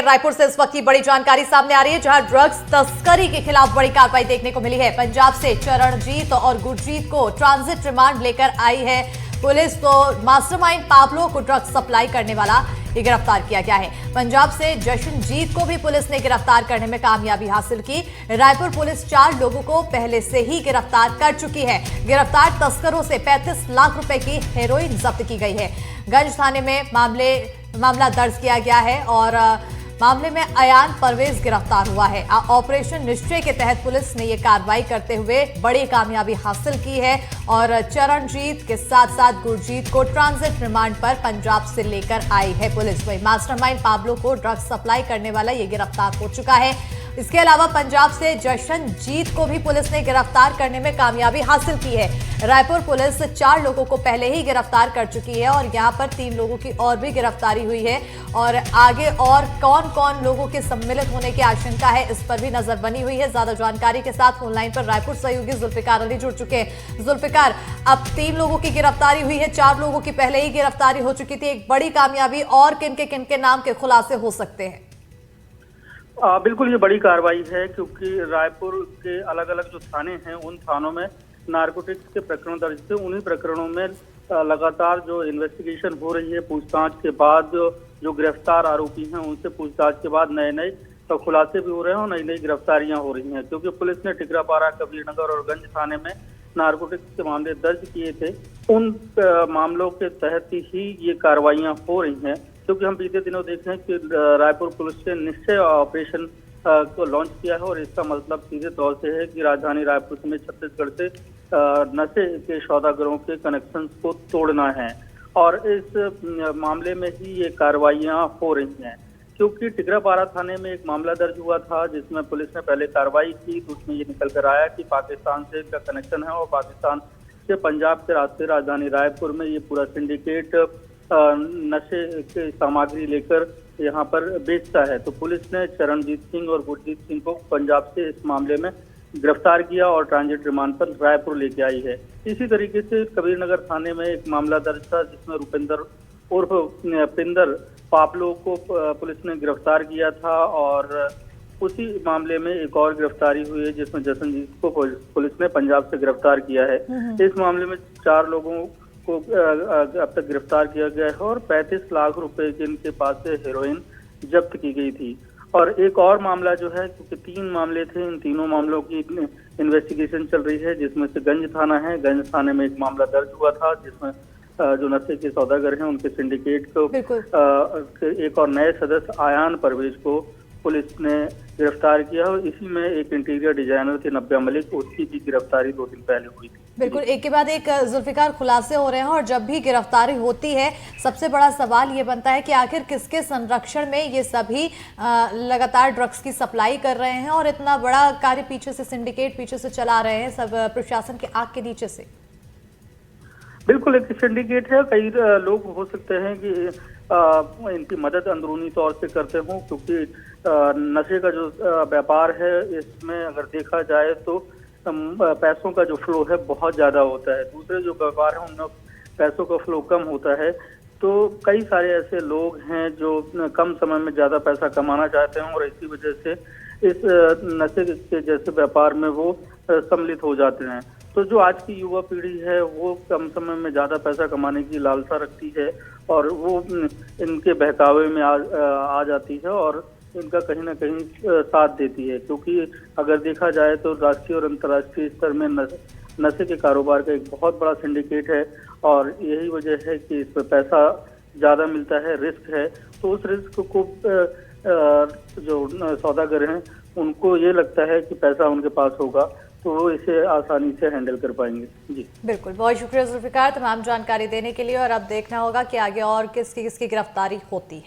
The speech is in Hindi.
रायपुर से इस वक्त की बड़ी जानकारी सामने आ रही है, जहां ड्रग्स तस्करी के खिलाफ बड़ी कार्रवाई देखने को मिली है। पंजाब से चरणजीत और गुरजीत को ट्रांजिट रिमांड लेकर आई है पुलिस। तो मास्टरमाइंड पाब्लो को ड्रग्स सप्लाई करने वाला ये गिरफ्तार किया गया है। पंजाब से जशनजीत को भी पुलिस ने गिरफ्तार करने में कामयाबी हासिल की। रायपुर पुलिस 4 लोगों को पहले से ही गिरफ्तार कर चुकी है। गिरफ्तार तस्करों से 35 लाख रुपए की हेरोइन जब्त की गई है। गंज थाने में मामला दर्ज किया गया है और मामले में अयान परवेज गिरफ्तार हुआ है। ऑपरेशन निश्चय के तहत पुलिस ने यह कार्रवाई करते हुए बड़ी कामयाबी हासिल की है और चरणजीत के साथ साथ गुरजीत को ट्रांजिट रिमांड पर पंजाब से लेकर आई है पुलिस। वही मास्टरमाइंड पाब्लो को ड्रग्स सप्लाई करने वाला ये गिरफ्तार हो चुका है। इसके अलावा पंजाब से जशनजीत को भी पुलिस ने गिरफ्तार करने में कामयाबी हासिल की है। रायपुर पुलिस 4 लोगों को पहले ही गिरफ्तार कर चुकी है और यहां पर 3 लोगों की और भी गिरफ्तारी हुई है और आगे और कौन कौन लोगों के सम्मिलित होने की आशंका है, इस पर भी नजर बनी हुई है। ज्यादा जानकारी के साथ फोनलाइन पर रायपुर सहयोगी जुल्फिकार अली जुड़ चुके हैं। जुल्फिकार, अब 3 लोगों की गिरफ्तारी हुई है, 4 लोगों की पहले ही गिरफ्तारी हो चुकी थी। एक बड़ी कामयाबी और किन के नाम के खुलासे हो सकते हैं? बिल्कुल, ये बड़ी कार्रवाई है क्योंकि रायपुर के अलग अलग जो थाने हैं उन थानों में नारकोटिक्स के प्रकरण दर्ज थे। उन्हीं प्रकरणों में लगातार जो इन्वेस्टिगेशन हो रही है, पूछताछ के बाद जो गिरफ्तार आरोपी हैं उनसे पूछताछ के बाद नए नए खुलासे भी हो रहे हैं और नई नई गिरफ्तारियां हो रही हैं। क्योंकि पुलिस ने टिकरापारा, कबीरनगर और गंज थाने में नारकोटिक्स के मामले दर्ज किए थे। उन मामलों के तहत ही ये कार्रवाइयां हो रही हैं। क्योंकि हम बीते दिनों देख रहे हैं कि रायपुर पुलिस ने निश्चय ऑपरेशन को लॉन्च किया है और इसका मतलब सीधे तौर से है कि राजधानी रायपुर समेत छत्तीसगढ़ से नशे के सौदागरों के कनेक्शंस को तोड़ना है और इस मामले में ही ये कार्रवाइयां हो रही हैं। क्योंकि टिकरापारा थाने में एक मामला दर्ज हुआ था जिसमें पुलिस ने पहले कार्रवाई की, तो उसमें ये निकल कर आया कि पाकिस्तान से इनका कनेक्शन है और पाकिस्तान से पंजाब के रास्ते राजधानी रायपुर में ये पूरा सिंडिकेट नशे की सामग्री लेकर यहाँ पर बेचता है। तो पुलिस ने चरणजीत सिंह और गुरजीत सिंह को पंजाब से इस मामले में गिरफ्तार किया और ट्रांजिट रिमांड पर रायपुर लेके आई है। इसी तरीके से कबीरनगर थाने में एक मामला दर्ज था जिसमें रुपेंद्र उर्फ पिंदर पाब्लो को पुलिस ने गिरफ्तार किया था और उसी मामले में एक और गिरफ्तारी हुई है जिसमें जशनजीत को पुलिस ने पंजाब से गिरफ्तार किया है। इस मामले में 4 लोगों को अब तक गिरफ्तार किया गया है और 35 लाख रुपए जिनके पास से हेरोइन जब्त की गई थी। और एक और मामला जो है, क्योंकि 3 मामले थे, इन तीनों मामलों की इन्वेस्टिगेशन चल रही है जिसमें से गंज थाना है। गंज थाने में एक मामला दर्ज हुआ था जिसमें जो नशे के सौदागर हैं उनके सिंडिकेट को एक और नए सदस्य अयान परवेज को पुलिस ने गिरफ्तार किया और इसी में एक इंटीरियर डिजाइनर थे नब्या मलिक, उसकी भी गिरफ्तारी 2 दिन पहले हुई थी। बिल्कुल, एक के बाद एक जुल्फिकार खुलासे हो रहे हैं और जब भी गिरफ्तारी होती है सबसे बड़ा सवाल ये बनता है कि आखिर किसके संरक्षण में ये सभी लगातार ड्रग्स की सप्लाई कर रहे हैं और इतना बड़ा कार्य पीछे से सिंडिकेट पीछे से चला रहे हैं, सब प्रशासन के आग के नीचे से। बिल्कुल, एक सिंडिकेट है। कई लोग हो सकते हैं कि इनकी मदद अंदरूनी तौर से करते हों, क्योंकि नशे का जो व्यापार है इसमें अगर देखा जाए तो पैसों का जो फ्लो है बहुत ज्यादा होता है। दूसरे जो व्यापार है उनमें पैसों का फ्लो कम होता है। तो कई सारे ऐसे लोग हैं जो कम समय में ज्यादा पैसा कमाना चाहते हैं और इसी वजह से इस नशे के जैसे व्यापार में वो सम्मिलित हो जाते हैं। तो जो आज की युवा पीढ़ी है वो कम समय में ज्यादा पैसा कमाने की लालसा रखती है और वो इनके बहकावे में आ जाती है और इनका कहीं ना कहीं साथ देती है। क्योंकि अगर देखा जाए तो राष्ट्रीय और अंतर्राष्ट्रीय स्तर में नशे के कारोबार का एक बहुत बड़ा सिंडिकेट है और यही वजह है कि इसमें पैसा ज्यादा मिलता है, रिस्क है। तो उस रिस्क को जो सौदागर हैं उनको ये लगता है कि पैसा उनके पास होगा तो वो इसे आसानी से हैंडल कर पाएंगे। जी बिल्कुल, बहुत शुक्रिया जुल्फिकार तमाम जानकारी देने के लिए। और अब देखना होगा कि आगे और किसकी गिरफ्तारी होती है।